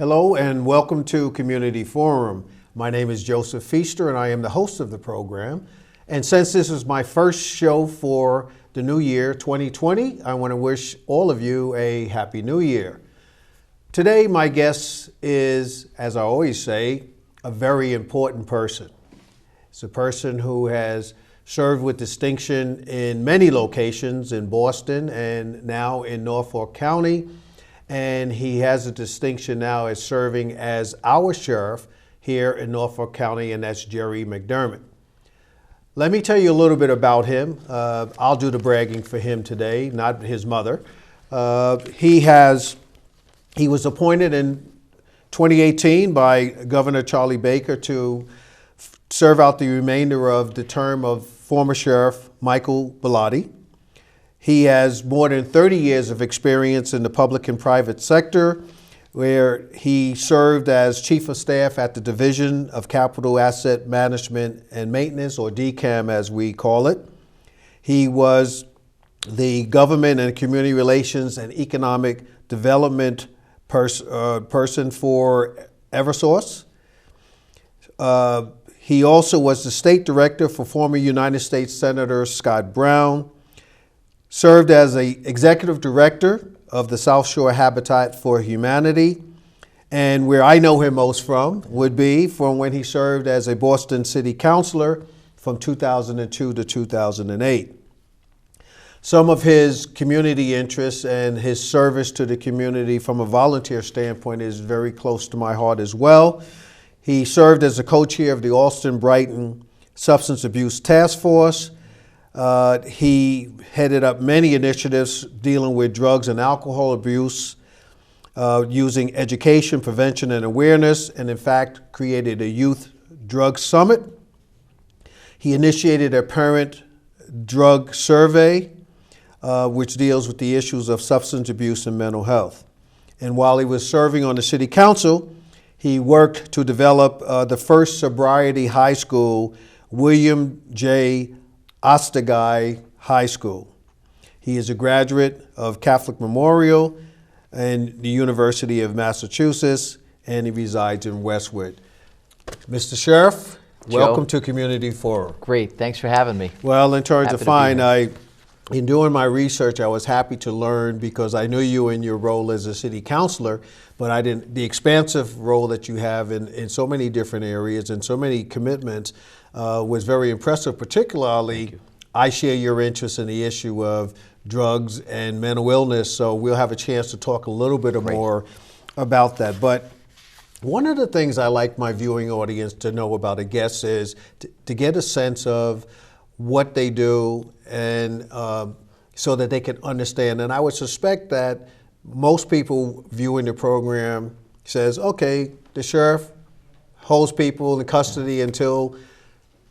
Hello and welcome to Community Forum. My name is Joseph Feaster and I am the host of the program. And since this is my first show for the new year, 2020, I want to wish all of you a Happy New Year. Today, my guest is, as I always say, a very important person. It's a person who has served with distinction in many locations in Boston and now in Norfolk County. And he has a distinction now as serving as our sheriff here in Norfolk County, and that's Jerry McDermott. Let me tell you a little bit about him. I'll do the bragging for him today, not his mother. He was appointed in 2018 by Governor Charlie Baker to serve out the remainder of the term of former Sheriff Michael Bellotti. He has more than 30 years of experience in the public and private sector, where he served as Chief of Staff at the Division of Capital Asset Management and Maintenance, or DCAM as we call it. He was the Government and Community Relations and Economic Development person for Eversource. He also was the State Director for former United States Senator Scott Brown. Served as the Executive Director of the South Shore Habitat for Humanity, and where I know him most from would be from when he served as a Boston City Councilor from 2002 to 2008. Some of his community interests and his service to the community from a volunteer standpoint is very close to my heart as well. He served as the co-chair of the Austin-Brighton Substance Abuse Task Force. He headed up many initiatives dealing with drugs and alcohol abuse, using education, prevention, and awareness, and in fact created a youth drug summit. He initiated a parent drug survey, which deals with the issues of substance abuse and mental health. And while he was serving on the city council, he worked to develop the first sobriety high school, William J. Ostagai High School. He is a graduate of Catholic Memorial and the University of Massachusetts, and he resides in Westwood. Mr. Sheriff, welcome to Community Forum. Great, thanks for having me. Well, in terms of in doing my research, I was happy to learn, because I knew you in your role as a city councilor, but I didn't, the expansive role that you have in so many different areas and so many commitments was very impressive. Particularly, I share your interest in the issue of drugs and mental illness, so we'll have a chance to talk a little bit more about that. But one of the things I like my viewing audience to know about a guest is to get a sense of what they do, and so that they can understand. And I would suspect that most people viewing the program says, okay, the sheriff holds people in custody until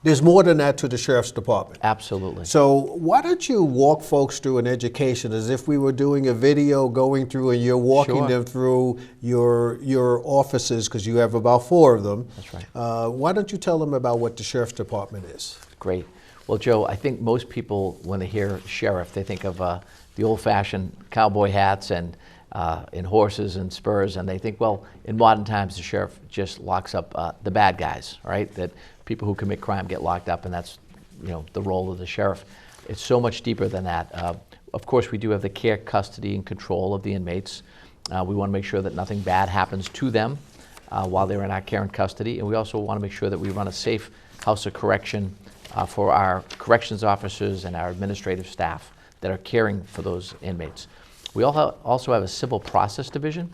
there's more than that to the sheriff's department. Absolutely. So why don't you walk folks through an education as if we were doing a video going through and you're walking them through your offices, because you have about 4 of them. That's right. Why don't you tell them about what the sheriff's department is? Great. Well, Joe, I think most people, when they hear sheriff, they think of the old-fashioned cowboy hats and horses and spurs, and they think, well, in modern times, the sheriff just locks up the bad guys, right? That people who commit crime get locked up, and that's, the role of the sheriff. It's so much deeper than that. Of course, we do have the care, custody, and control of the inmates. We want to make sure that nothing bad happens to them while they're in our care and custody, and we also want to make sure that we run a safe house of correction for our corrections officers and our administrative staff that are caring for those inmates. We also have a civil process division.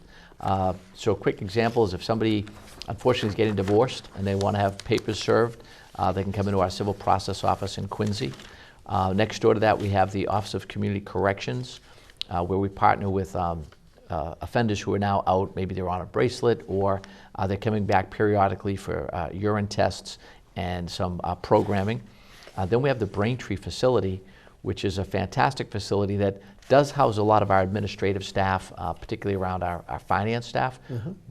So a quick example is if somebody unfortunately is getting divorced and they want to have papers served, they can come into our civil process office in Quincy. Next door to that, we have the Office of Community Corrections, where we partner with offenders who are now out. Maybe they're on a bracelet, or they're coming back periodically for urine tests and some programming. Then we have the Braintree facility, which is a fantastic facility that does house a lot of our administrative staff, particularly around our finance staff.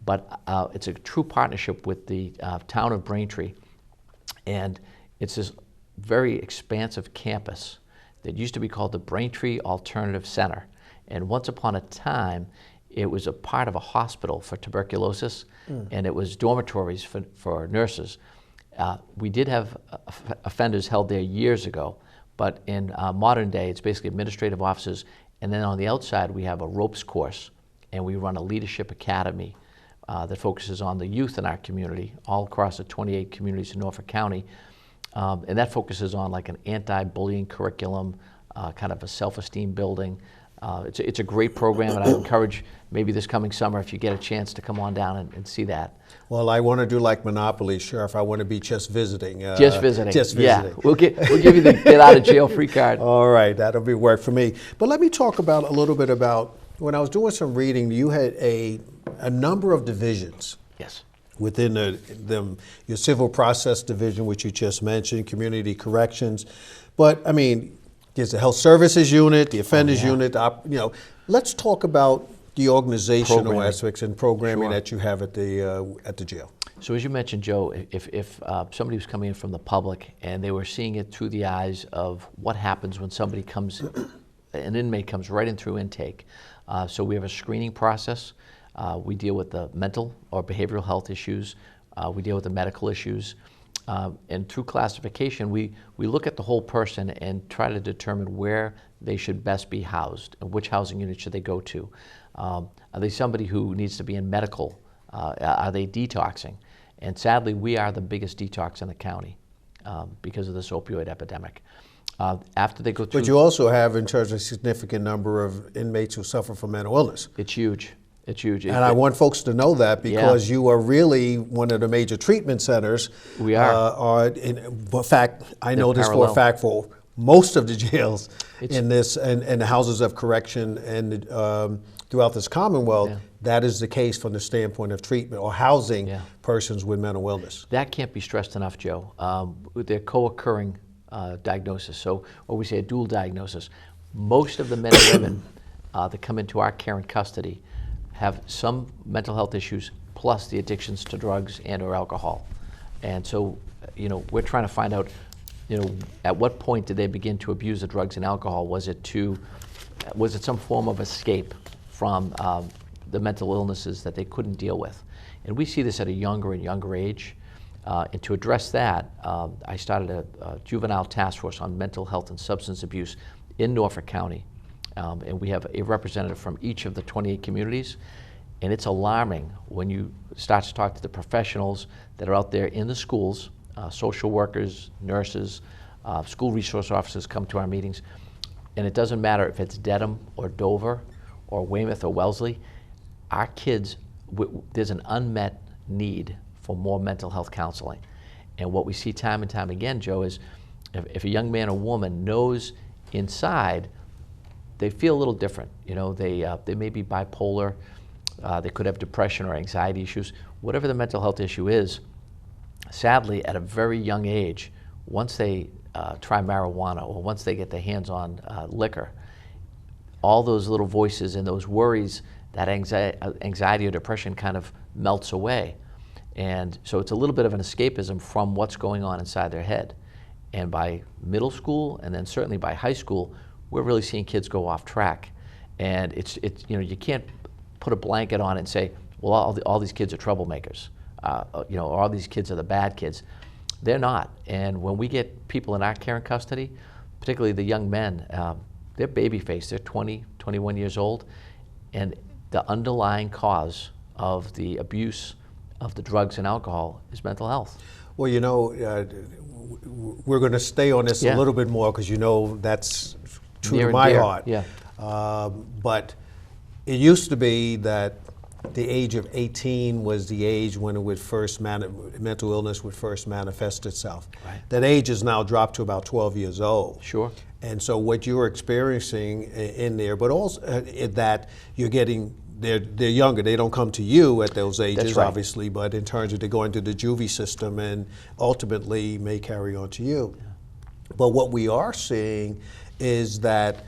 But it's a true partnership with the town of Braintree. And it's this very expansive campus that used to be called the Braintree Alternative Center. And once upon a time, It was a part of a hospital for tuberculosis, and it was dormitories for nurses. We did have offenders held there years ago, but in modern day, it's basically administrative offices. And then on the outside, we have a ropes course, and we run a leadership academy that focuses on the youth in our community, all across the 28 communities in Norfolk County. And that focuses on like an anti-bullying curriculum, kind of a self-esteem building. It's a great program, and I encourage maybe this coming summer, if you get a chance, to come on down and see that. Well, I want to do like Monopoly, Sheriff. I want to be just visiting. Just visiting. Just visiting. Yeah, we'll give you the get out of jail free card. All right, that'll be work for me. But let me talk about a little bit about, when I was doing some reading, you had a number of divisions. Yes. Within your civil process division, which you just mentioned, community corrections. But I mean, there's the health services unit, the offenders unit. Let's talk about the organizational aspects and programming that you have at the jail. So as you mentioned, Joe, if somebody was coming in from the public and they were seeing it through the eyes of what happens when somebody comes, an inmate comes right in through intake. So we have a screening process. We deal with the mental or behavioral health issues. We deal with the medical issues. And through classification, we look at the whole person and try to determine where they should best be housed, and which housing unit should they go to. Are they somebody who needs to be in medical? Are they detoxing? And sadly, we are the biggest detox in the county because of this opioid epidemic. After they go through... But you also have, in terms of a significant number of inmates who suffer from mental illness. It's huge. It's huge. And I want folks to know that, because you are really one of the major treatment centers. We are. In fact, I know this for a fact for most of the jails in this and the houses of correction and throughout this Commonwealth. That is the case from the standpoint of treatment or housing persons with mental illness. That can't be stressed enough, Joe. They're co-occurring diagnosis, or we say a dual diagnosis. Most of the men and women that come into our care and custody have some mental health issues plus the addictions to drugs and or alcohol. And so, we're trying to find out, at what point did they begin to abuse the drugs and alcohol? Was it some form of escape from the mental illnesses that they couldn't deal with? And we see this at a younger and younger age. And to address that, I started a juvenile task force on mental health and substance abuse in Norfolk County. And we have a representative from each of the 28 communities. And it's alarming when you start to talk to the professionals that are out there in the schools, social workers, nurses, school resource officers come to our meetings. And it doesn't matter if it's Dedham or Dover or Weymouth or Wellesley. Our kids, there's an unmet need for more mental health counseling. And what we see time and time again, Joe, is if a young man or woman knows inside they feel a little different. They may be bipolar, they could have depression or anxiety issues. Whatever the mental health issue is, sadly, at a very young age, once they try marijuana or once they get their hands on liquor, all those little voices and those worries, that anxiety or depression kind of melts away. And so it's a little bit of an escapism from what's going on inside their head. And by middle school, and then certainly by high school, we're really seeing kids go off track. And it's you can't put a blanket on it and say, well, all these kids are troublemakers, or all these kids are the bad kids. They're not. And when we get people in our care and custody, particularly the young men, they're baby-faced. They're 20, 21 years old, and the underlying cause of the abuse of the drugs and alcohol is mental health. Well, we're going to stay on this a little bit more, because that's true to my heart. But it used to be that the age of 18 was the age when it would first mental illness would first manifest itself. Right. That age has now dropped to about 12 years old. Sure. And so what you're experiencing in there, but also that you're getting, they're younger. They don't come to you at those ages, obviously, but in terms of they go into the juvie system and ultimately may carry on to you. Yeah. But what we are seeing is that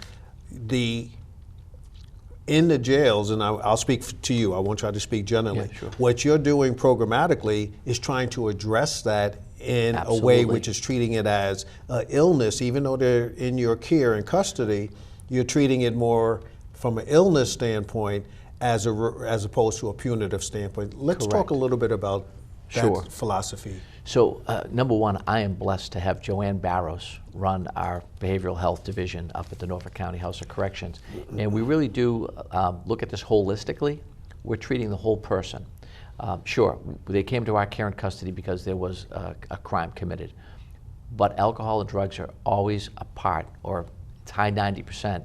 in the jails, and I'll speak to you, I won't try to speak generally, what you're doing programmatically is trying to address that in a way which is treating it as an illness. Even though they're in your care and custody, you're treating it more from an illness standpoint as opposed to a punitive standpoint. Let's talk a little bit about that philosophy. So, number one, I am blessed to have Joanne Barrows run our behavioral health division up at the Norfolk County House of Corrections. And we really do look at this holistically. We're treating the whole person. Sure, they came to our care and custody because there was a crime committed. But alcohol and drugs are always a part, or it's high 90%.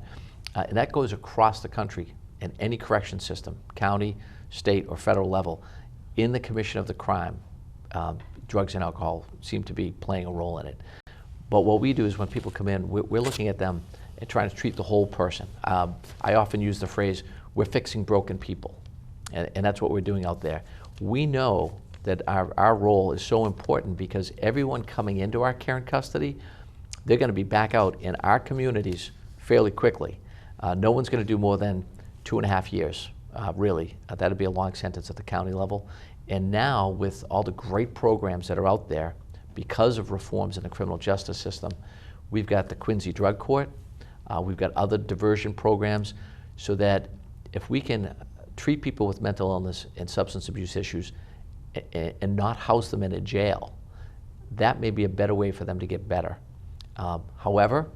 And that goes across the country in any correction system, county, state, or federal level. In the commission of the crime, drugs and alcohol seem to be playing a role in it. But what we do is when people come in, we're looking at them and trying to treat the whole person. I often use the phrase, we're fixing broken people. And that's what we're doing out there. We know that our role is so important because everyone coming into our care and custody, they're going to be back out in our communities fairly quickly. No one's going to do more than 2.5 years, really. That'd be a long sentence at the county level. And now, with all the great programs that are out there, because of reforms in the criminal justice system, we've got the Quincy Drug Court, we've got other diversion programs, so that if we can treat people with mental illness and substance abuse issues and not house them in a jail, that may be a better way for them to get better. However,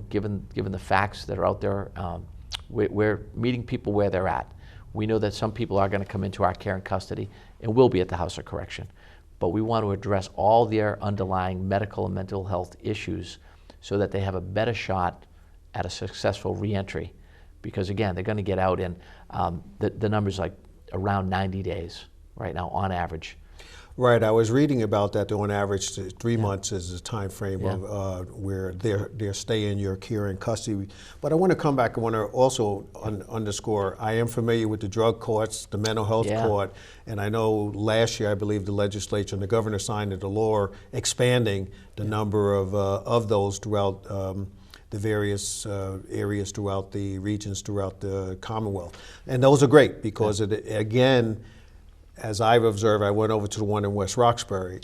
given the facts that are out there, we're meeting people where they're at. We know that some people are going to come into our care and custody and will be at the House of Correction. But we want to address all their underlying medical and mental health issues so that they have a better shot at a successful reentry. Because again, they're going to get out in, the number's like around 90 days right now on average. Right, I was reading about that. On average, 3 months is the time frame of where they're stay in your care and custody. But I want to come back. I want to also underscore. I am familiar with the drug courts, the mental health court, and I know last year I believe the legislature and the governor signed into law expanding the number of those throughout the various areas throughout the regions throughout the Commonwealth, and those are great because again. As I've observed, I went over to the one in West Roxbury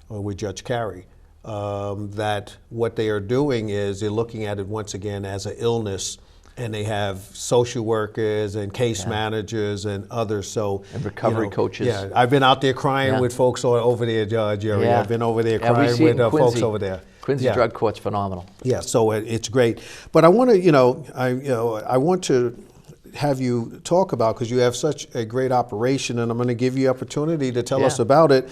with Judge Carey, that what they are doing is they're looking at it once again as an illness, and they have social workers and case managers and others. And recovery coaches. Yeah, I've been out there crying with folks over there, Jerry. I've been over there crying with folks over there. Quincy Drug Court's phenomenal. Yeah, so it's great. But I want to, I want to have you talk about, because you have such a great operation, and I'm going to give you opportunity to tell us about it.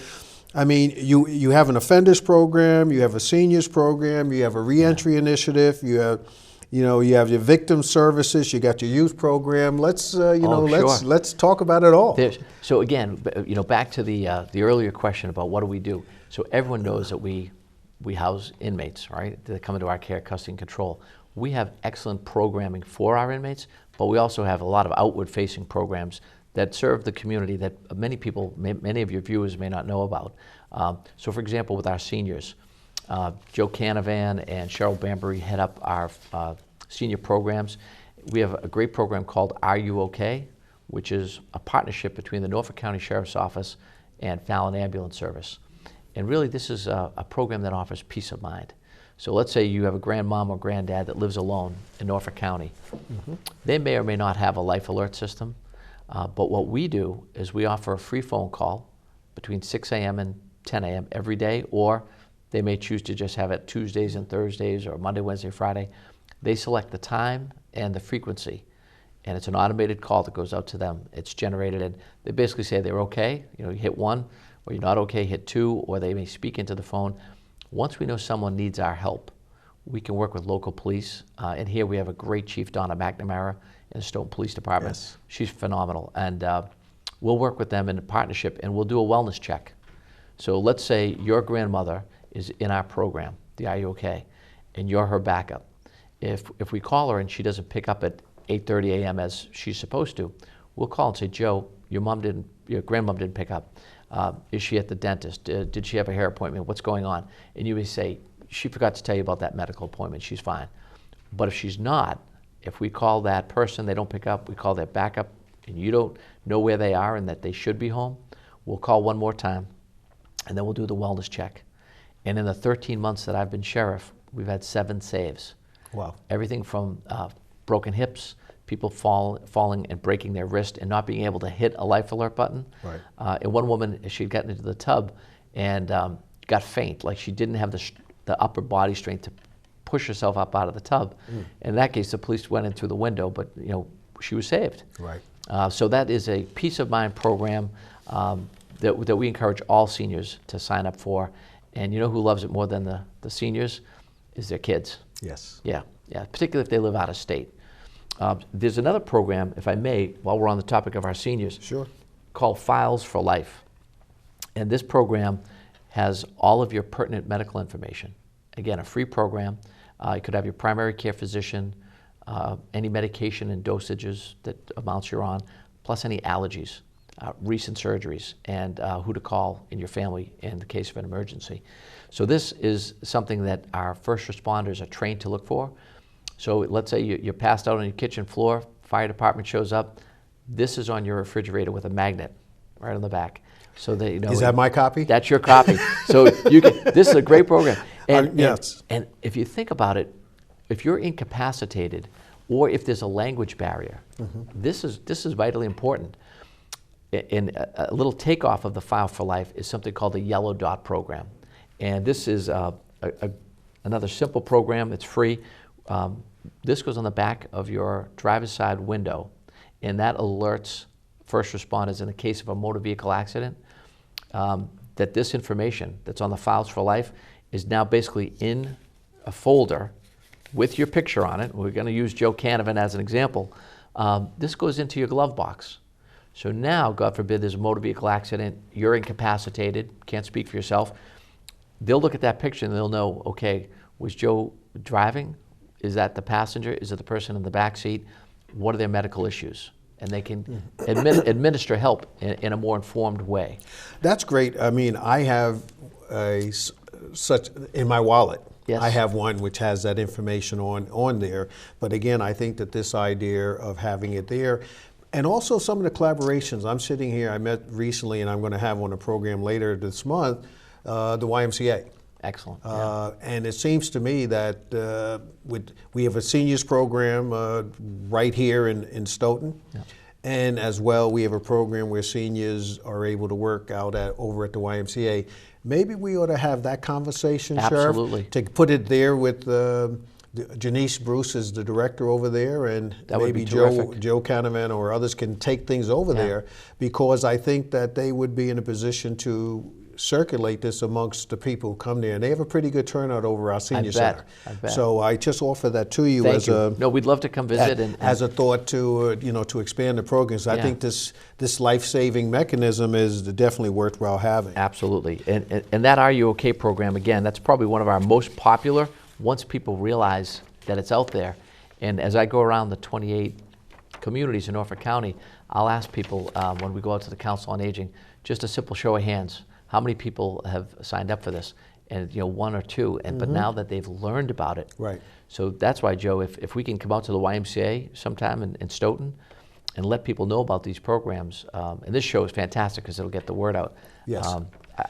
I mean, you have an offenders program, you have a seniors program, you have a reentry initiative, you have your victim services, you got your youth program. Let's let's talk about it all. So again, back to the earlier question about what do we do. So everyone knows that we house inmates, right? That come into our care, custody, and control. We have excellent programming for our inmates, but we also have a lot of outward-facing programs that serve the community that many people, many of your viewers may not know about. So for example, with our seniors, Joe Canavan and Cheryl Bambury head up our senior programs. We have a great program called Are You OK?, which is a partnership between the Norfolk County Sheriff's Office and Fallon Ambulance Service. And really this is a program that offers peace of mind. So let's say you have a grandmom or granddad that lives alone in Norfolk County. They may or may not have a life alert system, but what we do is we offer a free phone call between 6 a.m. and 10 a.m. every day, or they may choose to just have it Tuesdays and Thursdays or Monday, Wednesday, Friday. They select the time and the frequency, and it's an automated call that goes out to them. It's generated, and they basically say they're okay. You hit 1, or you're not okay, hit 2, or they may speak into the phone. Once we know someone needs our help, we can work with local police. And here we have a great chief, Donna McNamara, in the Stoughton Police Department. Yes. She's phenomenal. And we'll work with them in a partnership, and we'll do a wellness check. So let's say your grandmother is in our program, the Are You OK?, and you're her backup. If we call her and she doesn't pick up at 8:30 a.m. as she's supposed to, we'll call and say, Joe, your grandmom didn't pick up. Is she at the dentist? Did she have a hair appointment? What's going on? And you may say, she forgot to tell you about that medical appointment. She's fine. But if she's not, if we call that person, they don't pick up, we call their backup, and you don't know where they are and that they should be home, we'll call one more time, and then we'll do the wellness check. And in the 13 months that I've been sheriff, we've had 7 saves. Wow. Everything from broken hips, people falling and breaking their wrist and not being able to hit a life alert button. Right. And one woman, she'd gotten into the tub and got faint, like she didn't have the upper body strength to push herself up out of the tub. In that case, the police went in through the window, but she was saved. Right. So that is a peace of mind program that we encourage all seniors to sign up for. And you know who loves it more than the seniors? Is their kids. Yes. Yeah, particularly if they live out of state. There's another program, if I may, while we're on the topic of our seniors, Sure. called Files for Life. And this program has all of your pertinent medical information. Again, a free program. You could have your primary care physician, any medication and dosages that amounts you're on, plus any allergies, recent surgeries, and who to call in your family in the case of an emergency. So this is something that our first responders are trained to look for. So let's say you're passed out on your kitchen floor, fire department shows up, this is on your refrigerator with a magnet right on the back. So that Is that my copy? That's your copy. So this is a great program. Yes. And if you think about it, if you're incapacitated or if there's a language barrier, this is vitally important. And a little takeoff of the File for Life is something called the Yellow Dot program. And this is another simple program. It's free. This goes on the back of your driver's side window, and that alerts first responders in the case of a motor vehicle accident that this information that's on the Files for Life is now basically in a folder with your picture on it. We're going to use Joe Canavan as an example. This goes into your glove box. So now, God forbid, there's a motor vehicle accident, you're incapacitated, can't speak for yourself. They'll look at that picture and they'll know, okay, was Joe driving? Is that the passenger? Is it the person in the back seat? What are their medical issues? And they can administer help in a more informed way. That's great. I mean, I have such in my wallet. Yes. I have one which has that information on there. But again, I think that this idea of having it there, and also some of the collaborations. I'm sitting here, I met recently, and I'm going to have on a program later this month, the YMCA. Excellent. And it seems to me that we have a seniors program right here in Stoughton. Yeah. And as well, we have a program where seniors are able to work out over at the YMCA. Maybe we ought to have that conversation, Absolutely. Sheriff, to put it there with Janice Bruce is the director over there, and that maybe Joe Canavan or others can take things over there, because I think that they would be in a position to circulate this amongst the people who come there, and they have a pretty good turnout over our senior center. I bet. So I just offer that to you No, we'd love to come visit as a thought to to expand the programs. I think this life-saving mechanism is definitely worthwhile having. Absolutely, and that Are You OK program, again, that's probably one of our most popular once people realize that it's out there. And as I go around the 28 communities in Norfolk County, I'll ask people when we go out to the Council on Aging, just a simple show of hands. How many people have signed up for this? And one or two. But now that they've learned about it, right. So that's why, Joe, if we can come out to the YMCA sometime in Stoughton and let people know about these programs, and this show is fantastic because it'll get the word out. Yes.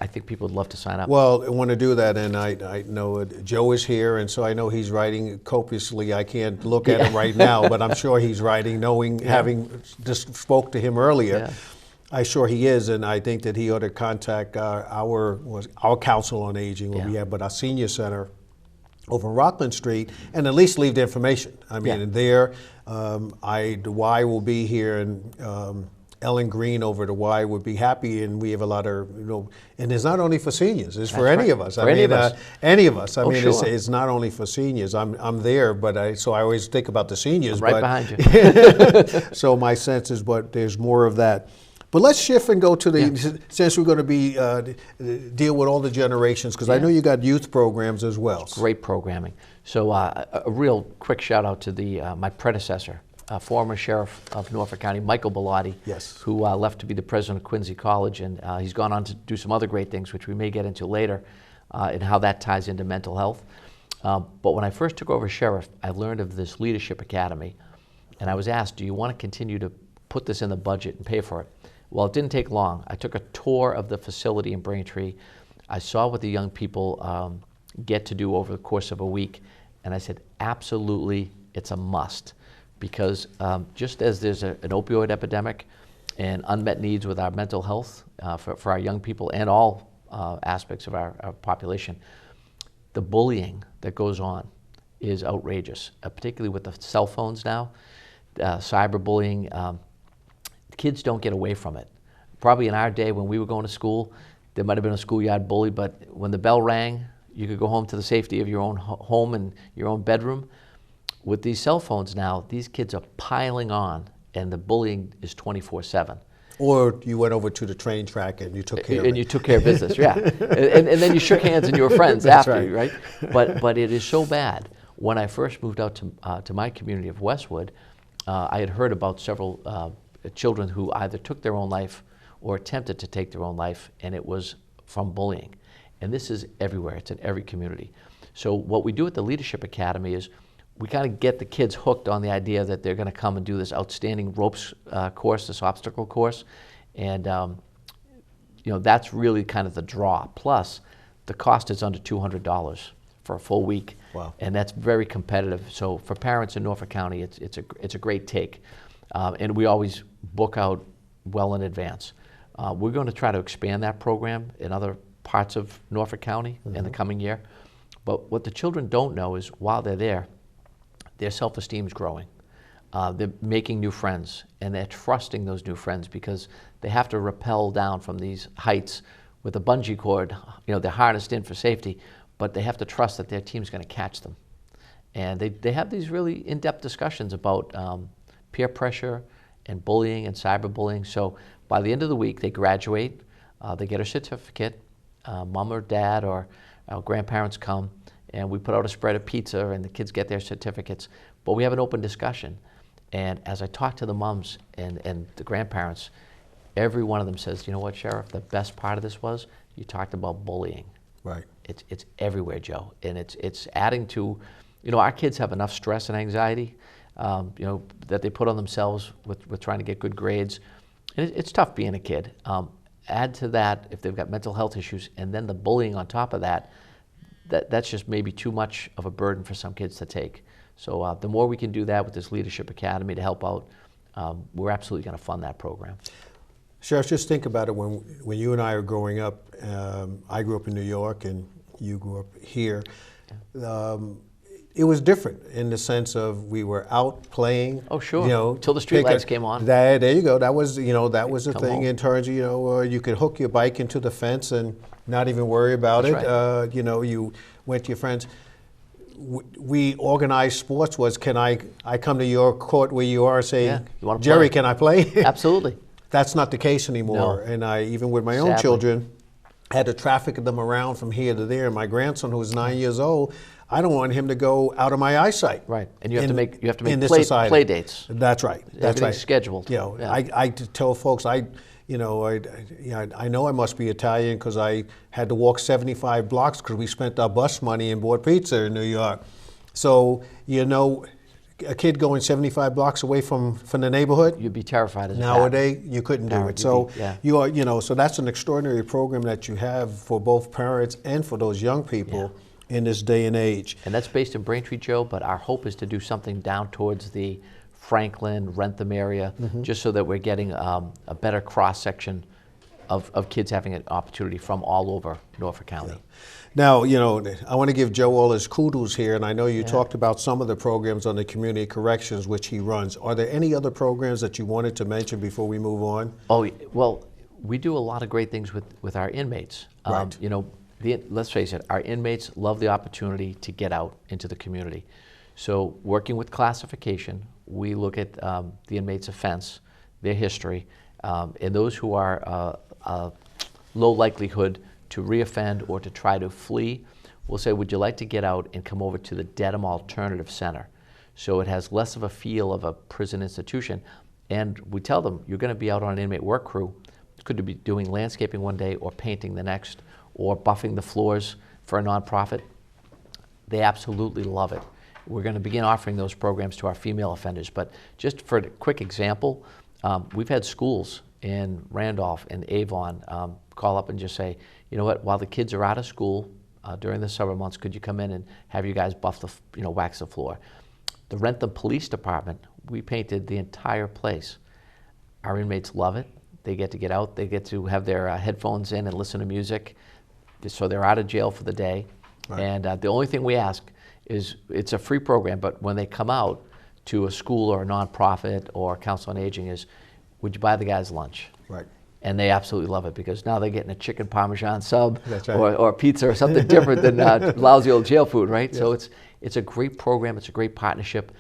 I think people would love to sign up. Well, I want to do that, and I know Joe is here, and so I know he's writing copiously. I can't look at him right now, but I'm sure he's writing, having just spoke to him earlier. Yeah. I'm sure he is, and I think that he ought to contact our Council on Aging, where we have, but our senior center over Rockland Street, and at least leave the information. I mean, there, the Y will be here, and Ellen Green over the Y would be happy, and we have a lot of, and it's not only for seniors, it's for any of us. Any of us. I mean, sure. it's not only for seniors. I'm there, but so I always think about the seniors. I'm right behind you. So my sense is, but there's more of that. But let's shift and go to since we're going to be deal with all the generations, because I know you got youth programs as well. Great programming. So a real quick shout out to my predecessor, former sheriff of Norfolk County, Michael Bellotti, who left to be the president of Quincy College, and he's gone on to do some other great things, which we may get into later, and how that ties into mental health. But when I first took over sheriff, I learned of this leadership academy, and I was asked, do you want to continue to put this in the budget and pay for it? Well, it didn't take long. I took a tour of the facility in Braintree. I saw what the young people get to do over the course of a week, and I said, absolutely, it's a must. because just as there's an opioid epidemic and unmet needs with our mental health for our young people and all aspects of our population, the bullying that goes on is outrageous, particularly with the cell phones now, cyberbullying. Kids don't get away from it. Probably in our day when we were going to school, there might have been a schoolyard bully, but when the bell rang, you could go home to the safety of your own home and your own bedroom. With these cell phones now, these kids are piling on, and the bullying is 24/7. Or you went over to the train track and you took care of it. And you took care of business, yeah. And then you shook hands and you were friends after, right? But it is so bad. When I first moved out to my community of Westwood, I had heard about several children who either took their own life or attempted to take their own life, and it was from bullying. And this is everywhere. It's in every community. So what we do at the Leadership Academy is we kind of get the kids hooked on the idea that they're going to come and do this outstanding ropes course, this obstacle course, and that's really kind of the draw. Plus, the cost is under $200 for a full week, wow. And that's very competitive. So for parents in Norfolk County, it's a great take, and we always book out well in advance. We're going to try to expand that program in other parts of Norfolk County in the coming year. But what the children don't know is while they're there, their self-esteem is growing. They're making new friends, and they're trusting those new friends because they have to rappel down from these heights with a bungee cord. They're harnessed in for safety, but they have to trust that their team's going to catch them. And they have these really in-depth discussions about peer pressure and bullying and cyberbullying. So by the end of the week, they graduate, they get a certificate, mom or dad or grandparents come, and we put out a spread of pizza and the kids get their certificates. But we have an open discussion. And as I talk to the moms and the grandparents, every one of them says, you know what, Sheriff, the best part of this was you talked about bullying. Right. It's everywhere, Joe. And it's adding to, our kids have enough stress and anxiety, that they put on themselves with trying to get good grades. And it's tough being a kid. Add to that if they've got mental health issues and then the bullying on top of that, that's just maybe too much of a burden for some kids to take. So the more we can do that with this Leadership Academy to help out, we're absolutely going to fund that program. Sheriff, just think about it. When you and I were growing up, I grew up in New York and you grew up here. It was different in the sense of we were out playing. Oh, sure. Till the street lights came on. There you go. That was the thing home. in terms of, you could hook your bike into the fence and not even worry about That's it. Right. You went to your friends. We organized sports can I come to your court where you are and say, Yeah. You wanna Jerry, play? can I play? Absolutely. That's not the case anymore. No. And I, even with my own Sadly. children, had to traffic them around from here to there. And my grandson, who's 9 years old, I don't want him to go out of my eyesite. Right, and you have to make in this play society. dates. That's right. That's Everything's right. scheduled. Yeah. I tell folks I know I must be Italian because I had to walk 75 blocks because we spent our bus money and bought pizza in New York. So a kid going 75 blocks away from the neighborhood. You'd be terrified as a Nowadays, you couldn't do parent. it. So Yeah. so that's an extraordinary program that you have for both parents and for those young people in this day and age. And that's based in Braintree, Joe, but our hope is to do something down towards the Franklin, Rentham area, just so that we're getting a better cross-section of kids having an opportunity from all over Norfolk County. Yeah. Now, I want to give Joe all his kudos here, and I know you talked about some of the programs on the community corrections which he runs. Are there any other programs that you wanted to mention before we move on? Oh, well, we do a lot of great things with our inmates. Right. Let's face it, our inmates love the opportunity to get out into the community. So working with classification, we look at the inmate's offense, their history, and those who are low likelihood to reoffend or to try to flee, we'll say, would you like to get out and come over to the Dedham Alternative Center? So it has less of a feel of a prison institution. And we tell them, you're going to be out on an inmate work crew. It could be doing landscaping one day or painting the next or buffing the floors for a nonprofit. They absolutely love it. We're going to begin offering those programs to our female offenders. But just for a quick example, we've had schools in Randolph and Avon call up and just say, you know what, while the kids are out of school during the summer months, could you come in and have you guys buff wax the floor? The Rentham Police Department We painted the entire place. Our inmates love it. They get out. They get to have their headphones in and listen to music. So they're out of jail for the day. Right. And the only thing we ask is, it's a free program, but when they come out to a school or a nonprofit or Council on Aging, is, would you buy the guys lunch? Right. And they absolutely love it, because now they're getting a chicken Parmesan sub. That's right. or pizza or something different than lousy old jail food, right? Yeah. So it's a great program. It's a great partnership.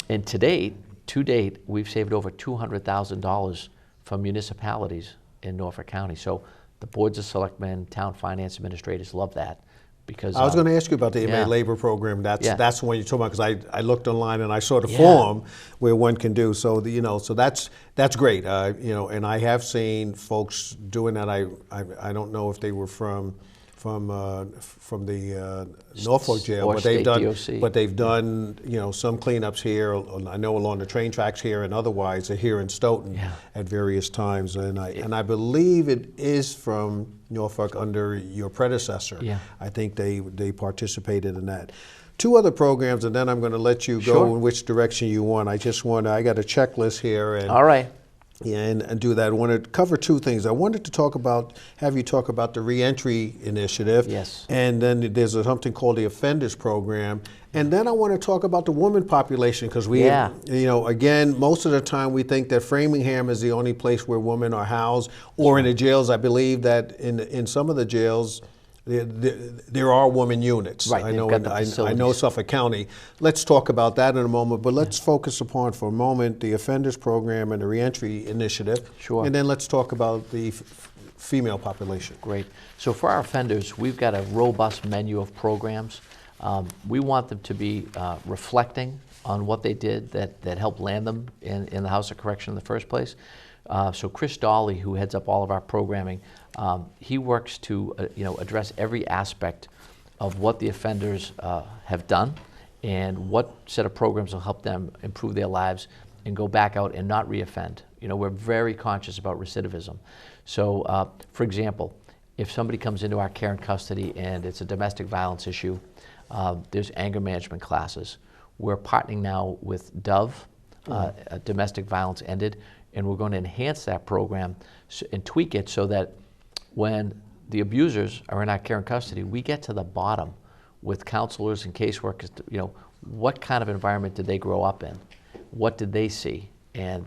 And to date, we've saved over $200,000 from municipalities in Norfolk County. So the boards of selectmen, town finance administrators love that, because I was going to ask you about the inmate yeah. labor program. That's Yeah. the one you're talking about, because I looked online and I saw the Yeah. form where one can do. So so that's great. And I have seen folks doing that. I don't know if they were from the Norfolk jail, Or but they've state done DOC. but they've done some cleanups here. I know along the train tracks here, and otherwise here in Stoughton Yeah. at various times. And I believe it is from Norfolk under your predecessor. Yeah. I think they participated in that. Two other programs, and then I'm going to let you go Sure. in which direction you want. I got a checklist here, and All right. yeah, and do that. I want to cover two things. I wanted to have you talk about the reentry initiative. Yes. And then there's something called the offenders program. And then I want to talk about the woman population, because Yeah. again, most of the time we think that Framingham is the only place where women are housed, or in the jails. I believe that in some of the jails, there are women units. Right, I they've know. got the I know facilities. Suffolk County. Let's talk about that in a moment. But let's focus upon for a moment the offenders program and the reentry initiative. Sure. And then let's talk about the female population. Great. So for our offenders, we've got a robust menu of programs. We want them to be reflecting on what they did that helped land them in the House of Correction in the first place. So Chris Dolly, who heads up all of our programming, he works to address every aspect of what the offenders have done, and what set of programs will help them improve their lives and go back out and not reoffend. We're very conscious about recidivism. So, for example, if somebody comes into our care and custody and it's a domestic violence issue, there's anger management classes. We're partnering now with Dove, Domestic Violence Ended, and we're going to enhance that program and tweak it so that when the abusers are in our care and custody, we get to the bottom with counselors and caseworkers. What kind of environment did they grow up in? What did they see? And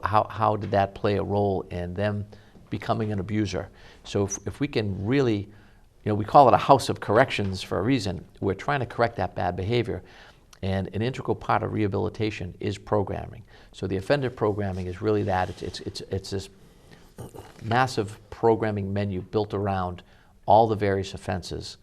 how did that play a role in them becoming an abuser? So if we can really, we call it a house of corrections for a reason. We're trying to correct that bad behavior. And an integral part of rehabilitation is programming. So the offender programming is really that. It's this massive programming menu built around all the various offenses,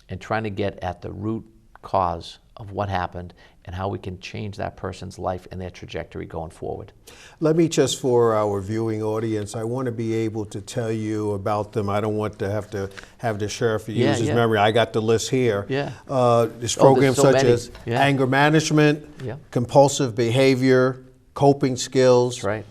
and trying to get at the root cause of what happened and how we can change that person's life and their trajectory going forward. Let me just, for our viewing audience, I want to be able to tell you about them. I don't want to have the sheriff use his memory. I got the list here. Yeah. This program so such many. as Yeah. anger management, Yeah. compulsive behavior, coping skills, That's right.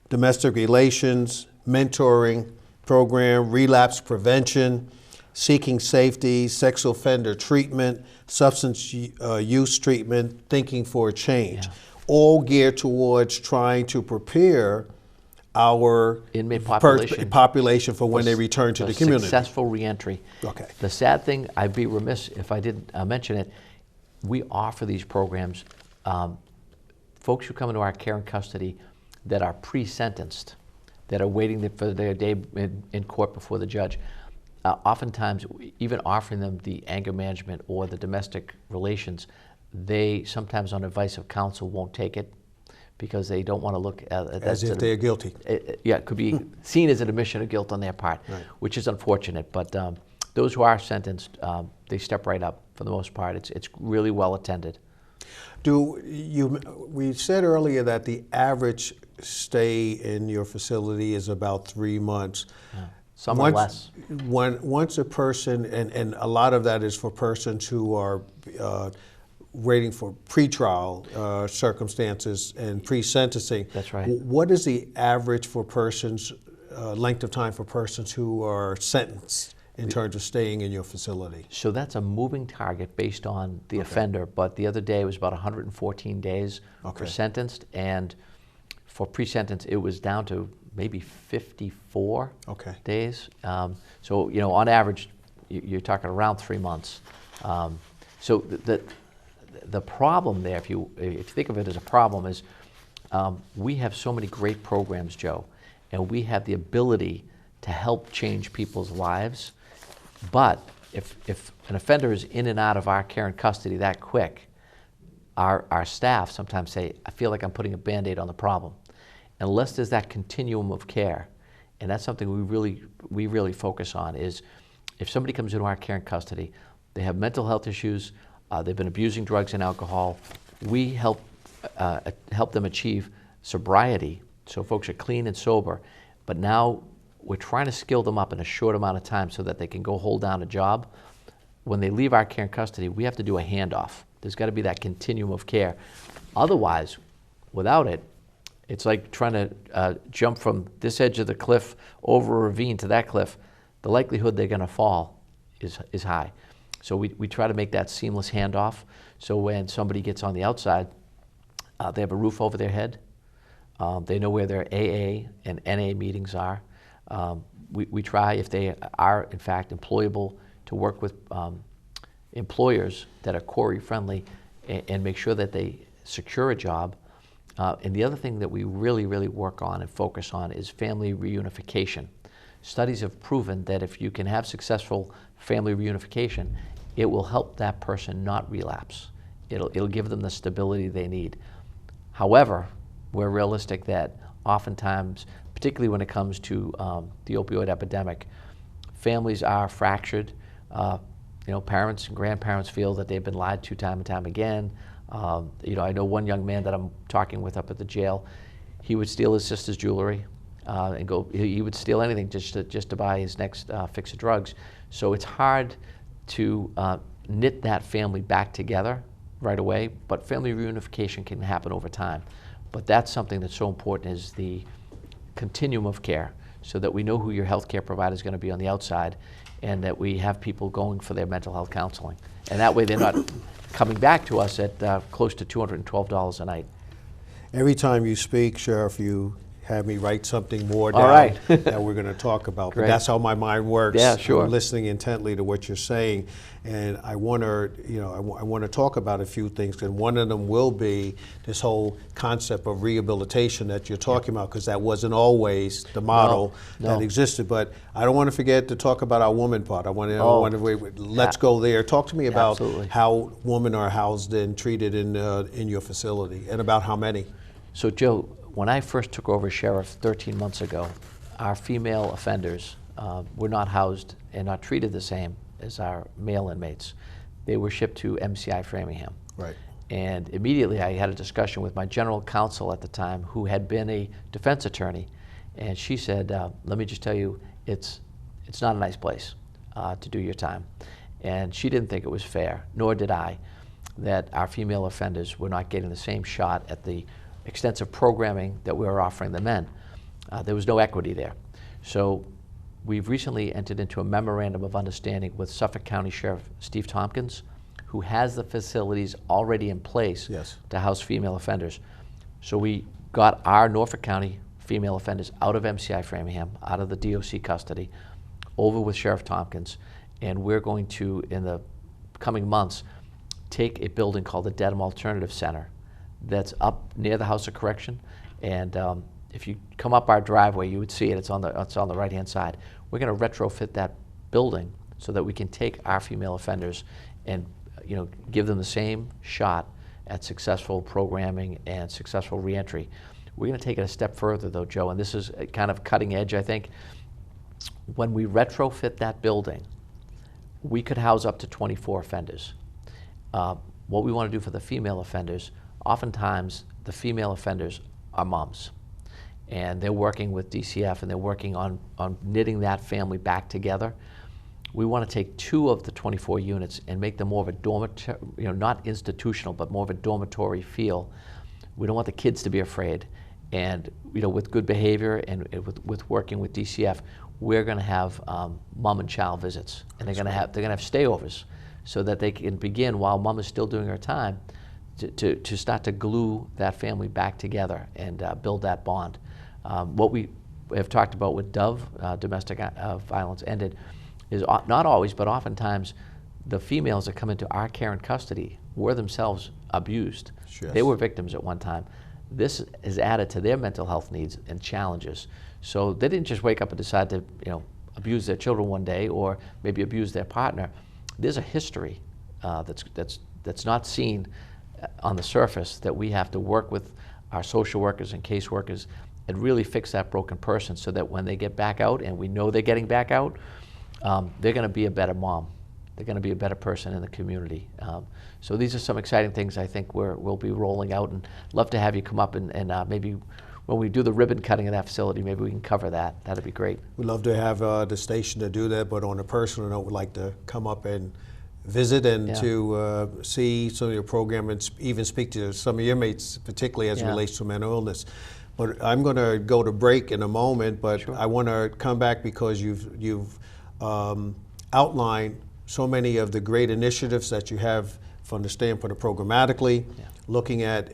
domestic relations, mentoring program, relapse prevention, seeking safety, sex offender treatment, substance use treatment, thinking for a change, all geared towards trying to prepare our Inmate population for when they return to the community. Successful reentry. Okay. The sad thing, I'd be remiss if I didn't mention it, we offer these programs. Folks who come into our care and custody that are pre-sentenced, that are waiting for their day in court before the judge, oftentimes, even offering them the anger management or the domestic relations, they sometimes, on advice of counsel, won't take it because they don't want to look at As if they're guilty. It could be seen as an admission of guilt on their part, Right. which is unfortunate. But those who are sentenced, they step right up for the most part. It's really well attended. We said earlier that the average stay in your facility is about 3 months. Yeah. Some are less. Once a person, and a lot of that is for persons who are waiting for pretrial circumstances and pre-sentencing. That's right. What is the average for persons, length of time for persons who are sentenced in terms of staying in your facility? So that's a moving target based on the offender, but the other day it was about 114 days for sentenced, and for pre-sentence it was down to maybe 54 days. So, you know, on average, you're talking around 3 months. So the problem there, if you think of it as a problem, is we have so many great programs, Joe, and we have the ability to help change people's lives. But if an offender is in and out of our care and custody that quick, our staff sometimes say, I feel like I'm putting a Band-Aid on the problem. Unless there's that continuum of care, and that's something we really focus on, is if somebody comes into our care and custody, they have mental health issues, they've been abusing drugs and alcohol, we help them achieve sobriety, so folks are clean and sober, but now we're trying to skill them up in a short amount of time so that they can go hold down a job. When they leave our care and custody, we have to do a handoff. There's got to be that continuum of care. Otherwise, without it, it's like trying to jump from this edge of the cliff over a ravine to that cliff. The likelihood they're going to fall is high. So we try to make that seamless handoff. So when somebody gets on the outside, they have a roof over their head. They know where their AA and NA meetings are. We try, if they are in fact employable, to work with employers that are Corey friendly and make sure that they secure a job. And the other thing that we really work on and focus on is family reunification. Studies have proven that if you can have successful family reunification, it will help that person not relapse. It'll give them the stability they need. However, we're realistic that oftentimes, particularly when it comes to the opioid epidemic, families are fractured. You know, parents and grandparents feel that they've been lied to time and time again. You know, I know one young man that I'm talking with up at the jail. He would steal his sister's jewelry and go. He would steal anything just to buy his next fix of drugs. So it's hard to knit that family back together right away. But family reunification can happen over time. But that's something that's so important, is the continuum of care, so that we know who your health care provider is going to be on the outside, and that we have people going for their mental health counseling. And that way they're not coming back to us at close to $212 a night. Every time you speak, Sheriff, you have me write something more down All right. that we're going to talk about. But that's how my mind works. Yeah, sure. I'm listening intently to what you're saying, and I want to, you know, I want to talk about a few things, and one of them will be this whole concept of rehabilitation that you're talking about, because that wasn't always the model that existed. But I don't want to forget to talk about our woman part. I want to let's go there. Talk to me about how women are housed and treated in your facility, and about how many. So, Joe, when I first took over as sheriff 13 months ago, our female offenders were not housed and not treated the same as our male inmates. They were shipped to MCI Framingham. Right. And immediately I had a discussion with my general counsel at the time, who had been a defense attorney, and she said, let me just tell you, it's not a nice place to do your time. And she didn't think it was fair, nor did I, that our female offenders were not getting the same shot at the extensive programming that we were offering the men. There was no equity there. So we've recently entered into a memorandum of understanding with Suffolk County Sheriff Steve Tompkins, who has the facilities already in place to house female offenders. So we got our Norfolk County female offenders out of MCI Framingham, out of the DOC custody, over with Sheriff Tompkins, and we're going to, in the coming months, take a building called the Dedham Alternative Center that's up near the House of Correction, and if you come up our driveway, you would see it. It's on the right-hand side. We're going to retrofit that building so that we can take our female offenders and, you know, give them the same shot at successful programming and successful reentry. We're going to take it a step further, though, Joe, and this is kind of cutting edge, I think. When we retrofit that building, we could house up to 24 offenders. What we want to do for the female offenders, oftentimes the female offenders are moms, and they're working with DCF, and they're working on knitting that family back together. We want to take 2 of the 24 units and make them more of a dormitory, you know, not institutional, but more of a dormitory feel. We don't want the kids to be afraid, and, you know, with good behavior and with working with DCF, we're going to have mom and child visits, and they're going to have stayovers, so that they can begin while mom is still doing her time to start to glue that family back together and build that bond. What we have talked about with Dove, domestic violence ended, is not always, but oftentimes, the females that come into our care and custody were themselves abused. Yes. They were victims at one time. This is added to their mental health needs and challenges. So they didn't just wake up and decide to, abuse their children one day, or maybe abuse their partner. There's a history that's not seen on the surface, that we have to work with our social workers and caseworkers and really fix that broken person, so that when they get back out, and we know they're getting back out, they're going to be a better mom. They're going to be a better person in the community. So these are some exciting things I think we'll be rolling out, and love to have you come up and maybe when we do the ribbon cutting of that facility, maybe we can cover that. That'd be great. We'd love to have the station to do that, but on a personal note, we'd like to come up and visit and to see some of your program and even speak to some of your mates, particularly as it relates to mental illness. But I'm going to go to break in a moment, but I want to come back because you've outlined so many of the great initiatives that you have from the standpoint of programmatically, looking at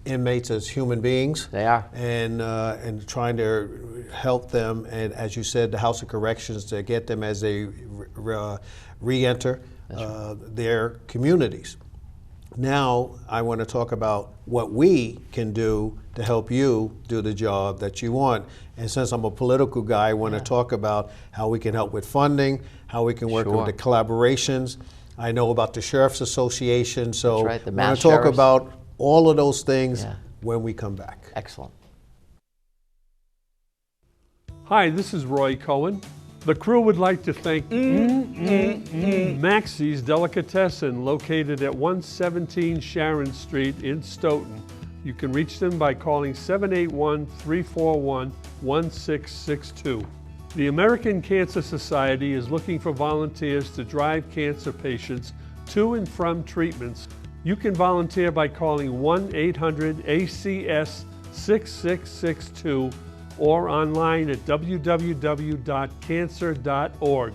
inmates as human beings. They are. And trying to help them, and as you said, the House of Corrections, to get them as they re-enter their communities. Now, I want to talk about what we can do to help you do the job that you want. And since I'm a political guy, I want to talk about how we can help with funding, how we can work with the collaborations. I know about the Sheriff's Association, so I want to talk about all of those things when we come back. Excellent. Hi, this is Roy Cohen. The crew would like to thank Maxie's Delicatessen, located at 117 Sharon Street in Stoughton. You can reach them by calling 781-341-1662. The American Cancer Society is looking for volunteers to drive cancer patients to and from treatments. You can volunteer by calling 1-800-ACS-6662 or online at www.cancer.org.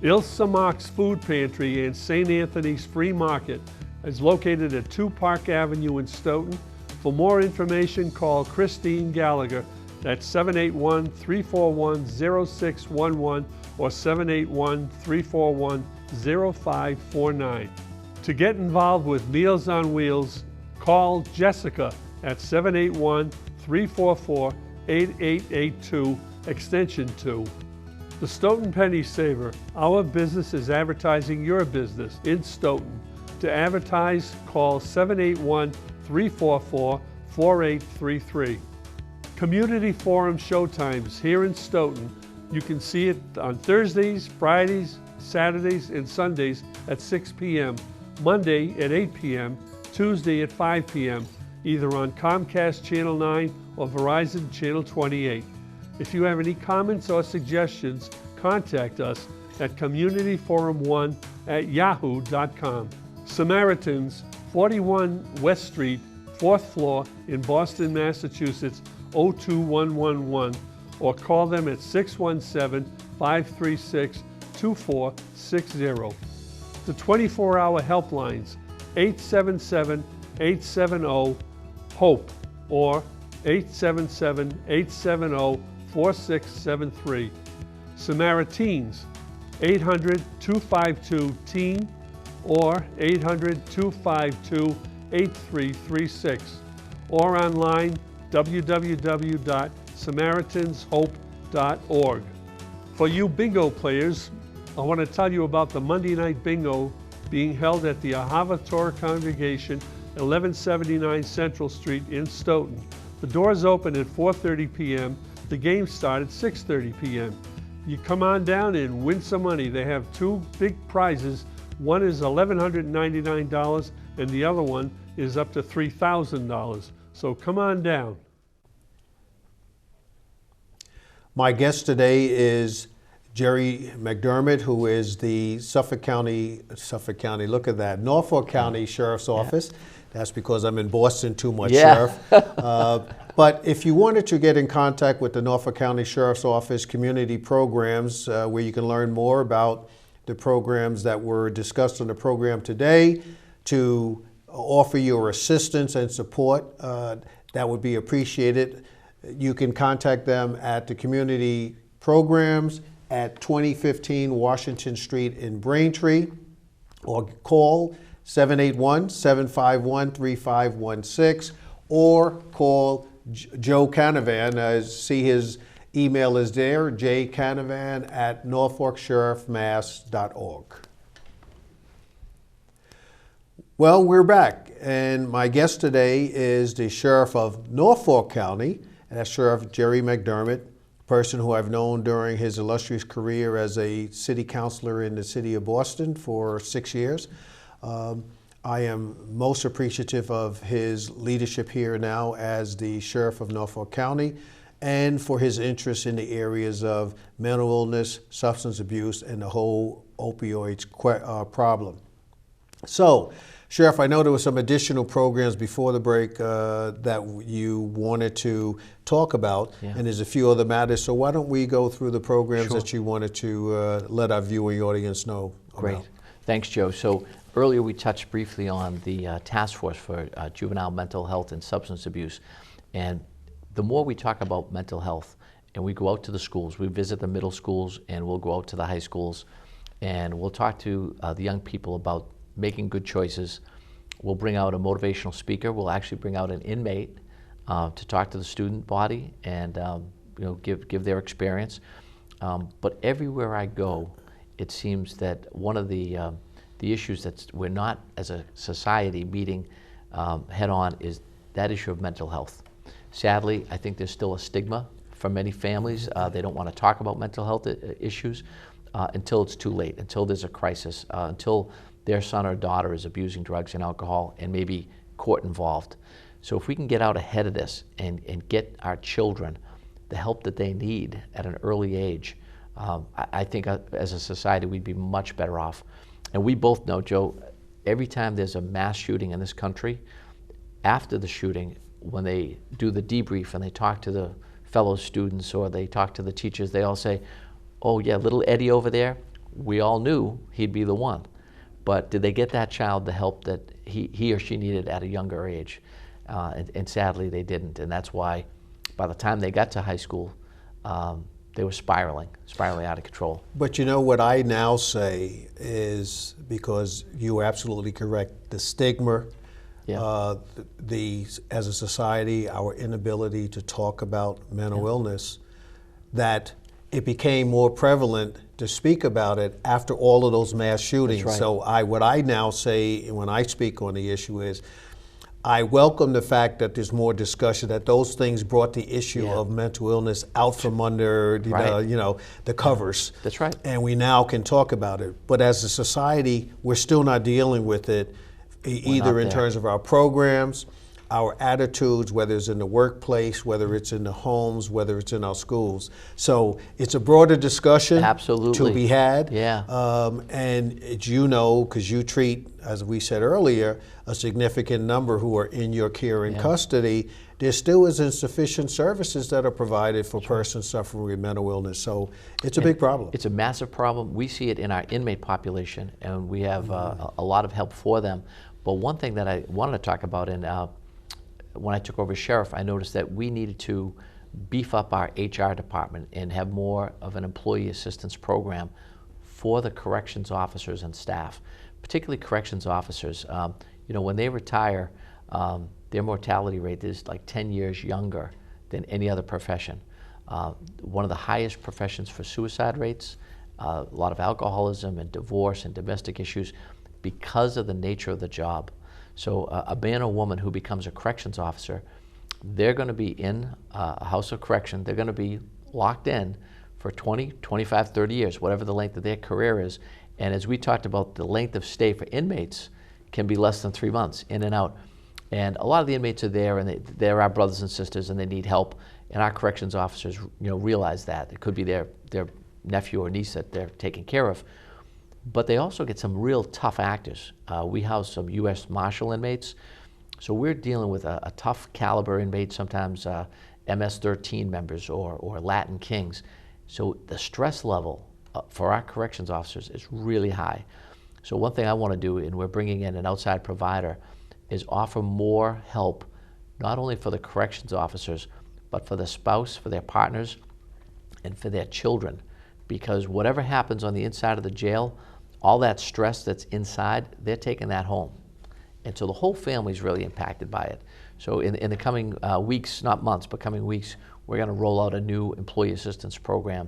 Ilsa Mark's Food Pantry and St. Anthony's Free Market is located at 2 Park Avenue in Stoughton. For more information, call Christine Gallagher at 781-341-0611 or 781-341-0549. To get involved with Meals on Wheels, call Jessica at 781-344-8882, extension 2. The Stoughton Penny Saver. Our business is advertising your business in Stoughton. To advertise, call 781-344-4833. Community Forum showtimes here in Stoughton. You can see it on Thursdays, Fridays, Saturdays, and Sundays at 6 p.m., Monday at 8 p.m., Tuesday at 5 p.m., either on Comcast Channel 9 or Verizon Channel 28. If you have any comments or suggestions, contact us at communityforum1@yahoo.com. Samaritans, 41 West Street, 4th floor in Boston, Massachusetts, 02111, or call them at 617-536-2460. The 24-hour helplines, 877-870-HOPE or 877-870-4673. Samaritans, 800-252-TEEN or 800-252-8336, or online www.samaritanshope.org. For you bingo players, I want to tell you about the Monday night bingo being held at the Ahava Torah Congregation, 1179 Central Street in Stoughton. The doors open at 4:30 p.m. The games start at 6:30 p.m. You come on down and win some money. They have 2 big prizes. One is $1,199 and the other one is up to $3,000. So come on down. My guest today is Jerry McDermott, who is the Norfolk County, Sheriff's Office. That's because I'm in Boston too much, Sheriff. But if you wanted to get in contact with the Norfolk County Sheriff's Office community programs, where you can learn more about the programs that were discussed on the program today, to offer your assistance and support, that would be appreciated. You can contact them at the community programs at 2015 Washington Street in Braintree, or call 781-751-3516, or call Joe Canavan. See his email is there, jcanavan@norfolksheriffmass.org. Well, we're back, and my guest today is the Sheriff of Norfolk County, and that's Sheriff Jerry McDermott, a person who I've known during his illustrious career as a city councilor in the city of Boston for 6 years. I am most appreciative of his leadership here now as the Sheriff of Norfolk County, and for his interest in the areas of mental illness, substance abuse, and the whole opioids problem. So, Sheriff, I know there were some additional programs before the break that you wanted to talk about, and there's a few other matters. So why don't we go through the programs that you wanted to let our viewing audience know Great. about? Thanks, Joe. So earlier we touched briefly on the task force for juvenile mental health and substance abuse. And the more we talk about mental health, and we go out to the schools, we visit the middle schools, and we'll go out to the high schools, and we'll talk to the young people about making good choices. We'll bring out a motivational speaker. We'll actually bring out an inmate to talk to the student body and give their experience. But everywhere I go, it seems that one of the issues that we're not as a society meeting head on is that issue of mental health. Sadly, I think there's still a stigma for many families. They don't want to talk about mental health issues until it's too late, until there's a crisis, until their son or daughter is abusing drugs and alcohol and maybe court involved. So if we can get out ahead of this and get our children the help that they need at an early age, I think as a society we'd be much better off. And we both know, Joe, every time there's a mass shooting in this country, after the shooting, when they do the debrief and they talk to the fellow students or they talk to the teachers, they all say, oh yeah, little Eddie over there, we all knew he'd be the one. But did they get that child the help that he or she needed at a younger age? And sadly, they didn't. And that's why by the time they got to high school, they were spiraling out of control. But you know what I now say is, because you are absolutely correct, the stigma, as a society, our inability to talk about mental illness, that it became more prevalent to speak about it after all of those mass shootings. That's right. So what I now say when I speak on the issue is, I welcome the fact that there's more discussion, that those things brought the issue of mental illness out from under the covers. That's right. And we now can talk about it. But as a society, we're still not dealing with it, either in terms of our programs, our attitudes, whether it's in the workplace, whether it's in the homes, whether it's in our schools. So it's a broader discussion to be had. And it's, because you treat, as we said earlier, a significant number who are in your care and custody, there still is insufficient services that are provided for persons suffering with mental illness. So it's a big problem. It's a massive problem. We see it in our inmate population, and we have a lot of help for them. But one thing that I wanted to talk about, when I took over as sheriff, I noticed that we needed to beef up our HR department and have more of an employee assistance program for the corrections officers and staff, particularly corrections officers. When they retire, their mortality rate is like 10 years younger than any other profession. One of the highest professions for suicide rates, a lot of alcoholism and divorce and domestic issues because of the nature of the job. So a man or woman who becomes a corrections officer, they're going to be in a house of correction. They're going to be locked in for 20, 25, 30 years, whatever the length of their career is. And as we talked about, the length of stay for inmates can be less than 3 months, in and out. And a lot of the inmates are there, and they're our brothers and sisters, and they need help. And our corrections officers, realize that. It could be their nephew or niece that they're taking care of. But they also get some real tough actors. We house some U.S. Marshal inmates So we're dealing with a tough caliber inmate, sometimes MS-13 members or Latin Kings. So the stress level for our corrections officers is really high. So one thing I want to do, and we're bringing in an outside provider, is offer more help, not only for the corrections officers, but for the spouse, for their partners, and for their children. Because whatever happens on the inside of the jail, all that stress that's inside, they're taking that home. And so the whole family is really impacted by it. So in the coming weeks, not months, but coming weeks, we're going to roll out a new employee assistance program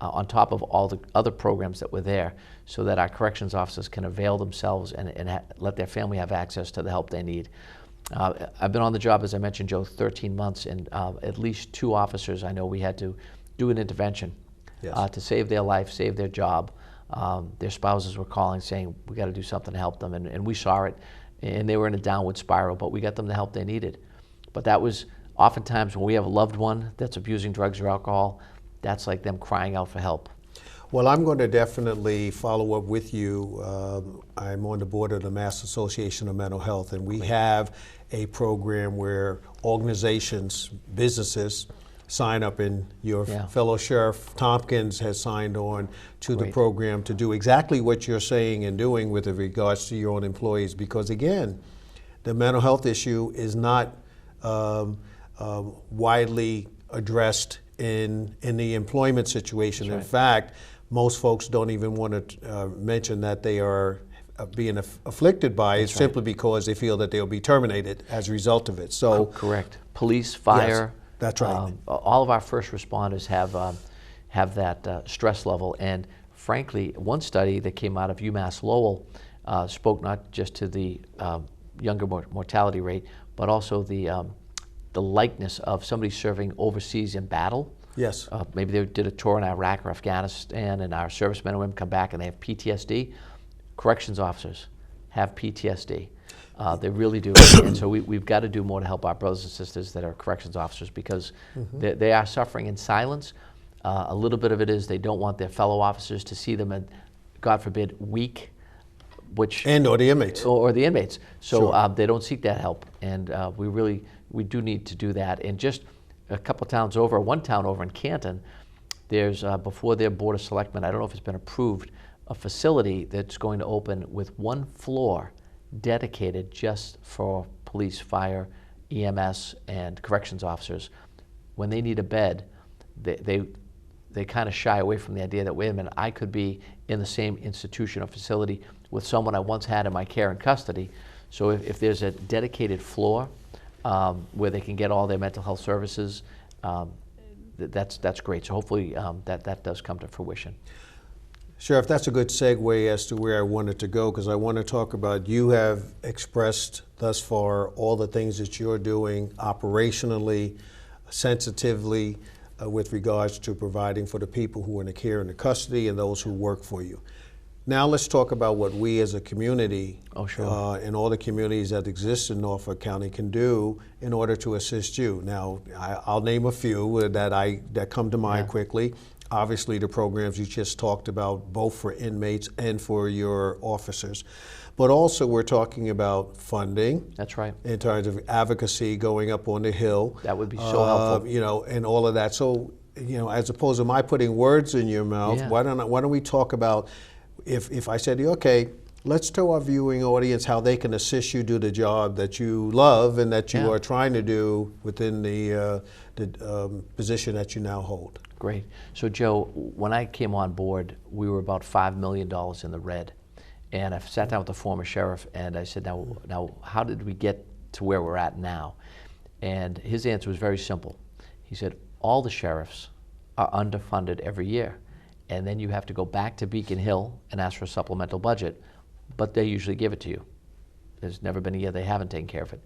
on top of all the other programs that were there, so that our corrections officers can avail themselves and let their family have access to the help they need. I've been on the job, as I mentioned, Joe, 13 months, and at least 2 officers I know we had to do an intervention to save their life, save their job. Their spouses were calling saying, we got to do something to help them, and we saw it, and they were in a downward spiral, but we got them the help they needed. But that was oftentimes when we have a loved one that's abusing drugs or alcohol, that's like them crying out for help. Well, I'm going to definitely follow up with you. I'm on the board of the Mass Association of Mental Health, and we have a program where organizations, businesses, sign up, and your fellow Sheriff Tompkins has signed on to the program to do exactly what you're saying and doing with regards to your own employees, because again, the mental health issue is not widely addressed in the employment situation. In fact, most folks don't even want to mention that they are being afflicted by it simply because they feel that they'll be terminated as a result of it. So correct. Police, fire. Yes, that's right. All of our first responders have that stress level, and frankly, one study that came out of UMass Lowell spoke not just to the younger mortality rate, but also the likeness of somebody serving overseas in battle. Yes. Maybe they did a tour in Iraq or Afghanistan, and our servicemen and women come back and they have PTSD. Corrections officers have PTSD. They really do. And so we've got to do more to help our brothers and sisters that are corrections officers, because they are suffering in silence. A little bit of it is they don't want their fellow officers to see them, and God forbid, weak. Or the inmates. Or the inmates. So they don't seek that help. And we do need to do that. And just a couple towns over, one town over in Canton, there's, before their Board of Selectmen, I don't know if it's been approved, a facility that's going to open with 1 floor dedicated just for police, fire, EMS, and corrections officers. When they need a bed, they kind of shy away from the idea that, wait a minute, I could be in the same institution or facility with someone I once had in my care and custody. So if there's a dedicated floor where they can get all their mental health services, that's great. So hopefully that does come to fruition. Sheriff, that's a good segue as to where I wanted to go, because I want to talk about, you have expressed thus far all the things that you're doing operationally, sensitively, with regards to providing for the people who are in the care and the custody and those who work for you. Now let's talk about what we as a community and all the communities that exist in Norfolk County can do in order to assist you. Now, I'll name a few that come to mind quickly. Obviously, the programs you just talked about, both for inmates and for your officers. But also, we're talking about funding. That's right. In terms of advocacy, going up on the Hill. That would be so helpful. You know, and all of that. So, you know, as opposed to my putting words in your mouth, why don't we talk about, if I said to you, okay, let's tell our viewing audience how they can assist you do the job that you love and that you are trying to do within the position that you now hold. Great. So Joe, when I came on board, we were about $5 million in the red. And I sat down with the former sheriff and I said, now how did we get to where we're at now? And his answer was very simple. He said, all the sheriffs are underfunded every year. And then you have to go back to Beacon Hill and ask for a supplemental budget, but they usually give it to you. There's never been a year they haven't taken care of it.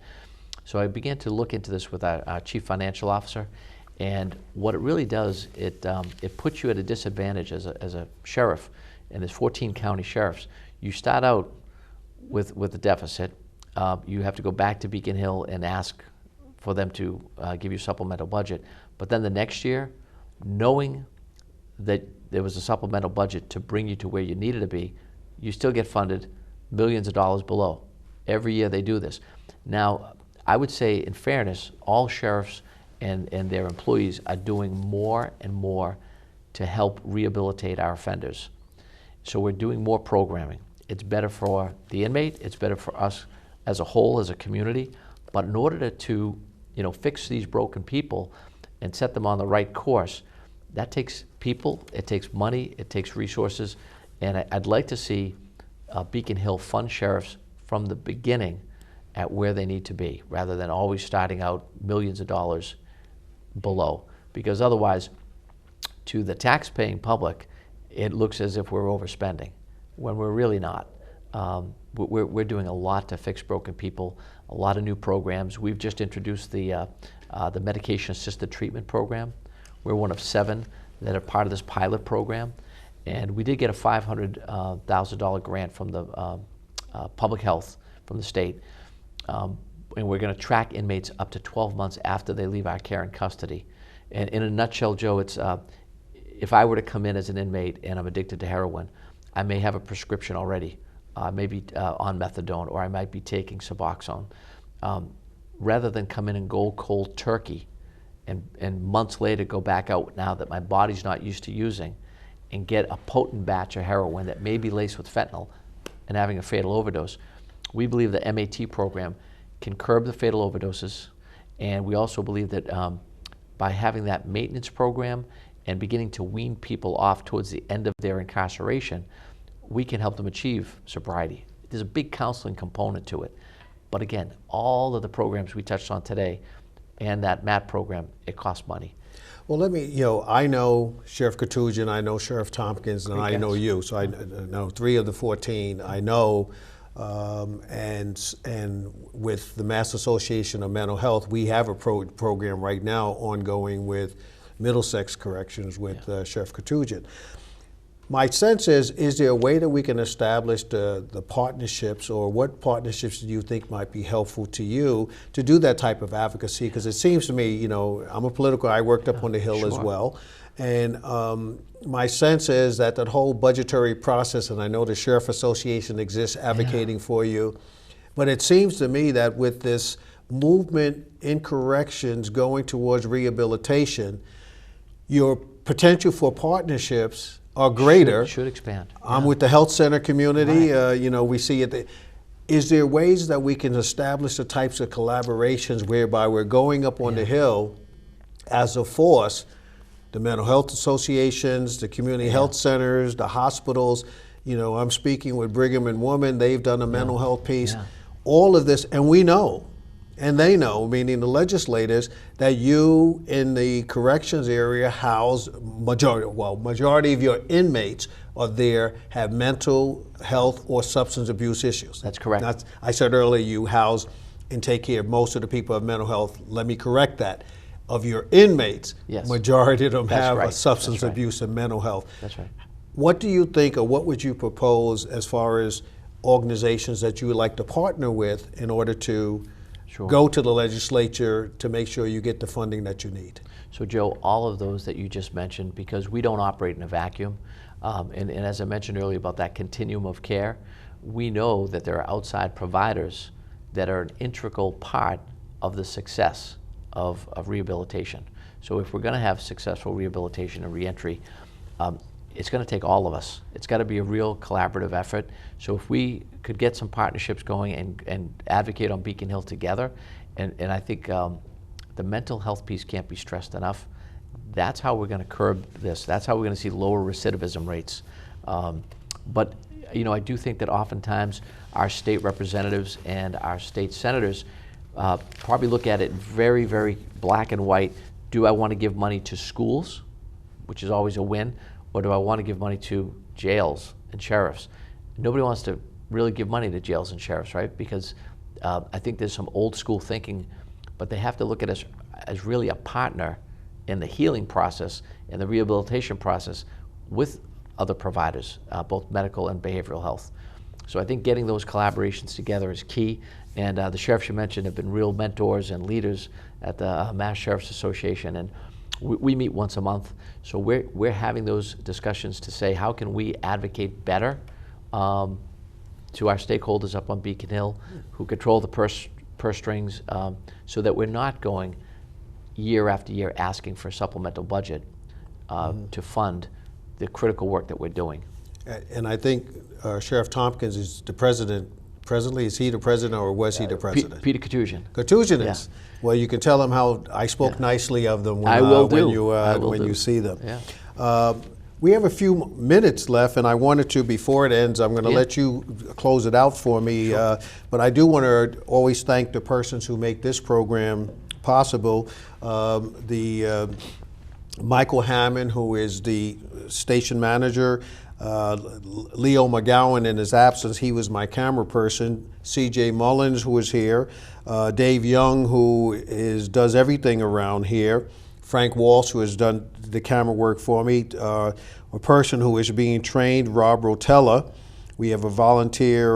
So I began to look into this with our chief financial officer, and what it really does, it puts you at a disadvantage as a sheriff, and there's 14 county sheriffs. You start out with a deficit. You have to go back to Beacon Hill and ask for them to give you a supplemental budget. But then the next year, knowing that there was a supplemental budget to bring you to where you needed to be, you still get funded millions of dollars below. Every year they do this. Now, I would say, in fairness, all sheriffs and their employees are doing more and more to help rehabilitate our offenders. So we're doing more programming. It's better for the inmate, it's better for us as a whole, as a community, but in order to fix these broken people and set them on the right course, that takes people, it takes money, it takes resources, and I'd like to see Beacon Hill fund sheriffs from the beginning at where they need to be, rather than always starting out millions of dollars below. Because otherwise, to the tax-paying public, it looks as if we're overspending, when we're really not. We're doing a lot to fix broken people, a lot of new programs. We've just introduced the medication-assisted treatment program. We're one of 7 that are part of this pilot program. And we did get a $500,000 grant from the public health from the state. And we're going to track inmates up to 12 months after they leave our care and custody. And in a nutshell, Joe, it's if I were to come in as an inmate and I'm addicted to heroin, I may have a prescription already, maybe on methadone, or I might be taking Suboxone. Rather than come in and go cold turkey and months later go back out now that my body's not used to using, and get a potent batch of heroin that may be laced with fentanyl and having a fatal overdose. We believe the MAT program can curb the fatal overdoses, and we also believe that by having that maintenance program and beginning to wean people off towards the end of their incarceration, we can help them achieve sobriety. There's a big counseling component to it. But again, all of the programs we touched on today and that MAT program, it costs money. Well, I know Sheriff Katujian, I know Sheriff Tompkins, and I know you. So I know 3 of the 14. I know, and with the Mass Association of Mental Health, we have a program right now ongoing with Middlesex Corrections with Sheriff Katujian. My sense is there a way that we can establish the partnerships, or what partnerships do you think might be helpful to you to do that type of advocacy? Because it seems to me, I'm a political, I worked up on the Hill as well. And my sense is that whole budgetary process, and I know the Sheriff Association exists advocating for you, but it seems to me that with this movement in corrections going towards rehabilitation, your potential for partnerships are greater. Should expand. I'm with the health center community. Right. We see it. Is there ways that we can establish the types of collaborations whereby we're going up on the Hill as a force, the mental health associations, the community health centers, the hospitals? I'm speaking with Brigham and Women. They've done a mental health piece. All of this, and we know, and they know, meaning the legislators, that you in the corrections area house majority of your inmates are there have mental health or substance abuse issues. That's correct. I said earlier you house and take care of most of the people who have mental health. Let me correct that. Of your inmates, majority of them have a substance abuse and mental health. That's right. What do you think, or what would you propose as far as organizations that you would like to partner with in order to go to the legislature to make sure you get the funding that you need? So Joe, all of those that you just mentioned, because we don't operate in a vacuum, and as I mentioned earlier about that continuum of care, we know that there are outside providers that are an integral part of the success of rehabilitation. So if we're going to have successful rehabilitation and reentry, it's going to take all of us. It's got to be a real collaborative effort. So if we could get some partnerships going and advocate on Beacon Hill together, and I think the mental health piece can't be stressed enough. That's how we're going to curb this. That's how we're going to see lower recidivism rates. But I do think that oftentimes our state representatives and our state senators probably look at it very, very black and white. Do I want to give money to schools, which is always a win, or do I want to give money to jails and sheriffs? Nobody wants to really give money to jails and sheriffs, right? Because I think there's some old school thinking, but they have to look at us as really a partner in the healing process and the rehabilitation process with other providers, both medical and behavioral health. So I think getting those collaborations together is key. And the sheriffs you mentioned have been real mentors and leaders at the Mass Sheriff's Association. And we meet once a month. So we're having those discussions to say, how can we advocate better to our stakeholders up on Beacon Hill who control the purse purse strings, so that we're not going year after year asking for a supplemental budget to fund the critical work that we're doing. And I think Sheriff Tompkins is the president presently. Is he the president, or was he the president? Peter Katusian. Katusian Yeah. is. Well, you can tell him how I spoke nicely of them when, I will when do. you I will when do. you see them. Yeah. We have a few minutes left, and I wanted to, before it ends, I'm going to Yeah. let you close it out for me. But I do want to always thank the persons who make this program possible. Michael Hammond, who is the station manager, Leo McGowan in his absence, he was my camera person, CJ Mullins, who is here, Dave Young, who does everything around here, Frank Walsh, who has done the camera work for me, a person who is being trained, Rob Rotella. We have a volunteer,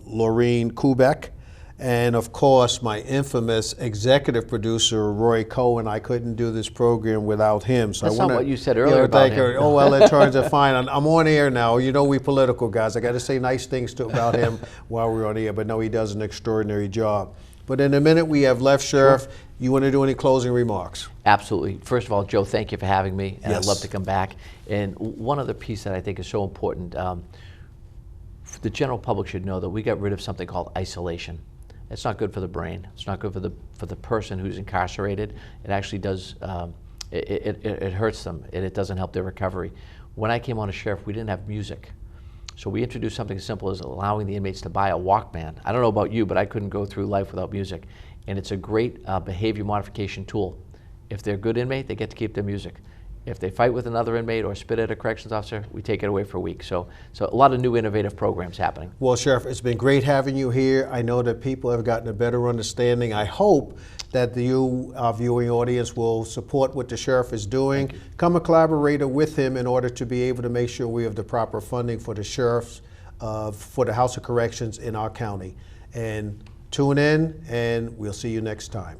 Laureen Kubek. And of course, my infamous executive producer, Roy Cohen. I couldn't do this program without him. So That's I want not what you said earlier about thank him. her. Oh, well, in terms of fine. I'm on air now. You know we political guys. I got to say nice things about him while we're on air. But no, he does an extraordinary job. But in a minute we have left, Sheriff. Sure. You want to do any closing remarks? Absolutely. First of all, Joe, thank you for having me, and Yes. I'd love to come back. And one other piece that I think is so important, the general public should know that we got rid of something called isolation. It's not good for the brain. It's not good for the person who's incarcerated. It actually does, it hurts them, and it doesn't help their recovery. When I came on as sheriff, we didn't have music. So we introduced something as simple as allowing the inmates to buy a Walkman. I don't know about you, but I couldn't go through life without music. And it's a great behavior modification tool. If they're a good inmate, they get to keep their music. If they fight with another inmate or spit at a corrections officer, we take it away for a week. So a lot of new innovative programs happening. Well, Sheriff, it's been great having you here. I know that people have gotten a better understanding. I hope that our viewing audience will support what the Sheriff is doing. Become a collaborator with him in order to be able to make sure we have the proper funding for the sheriffs, for the House of Corrections in our county. And tune in, and we'll see you next time.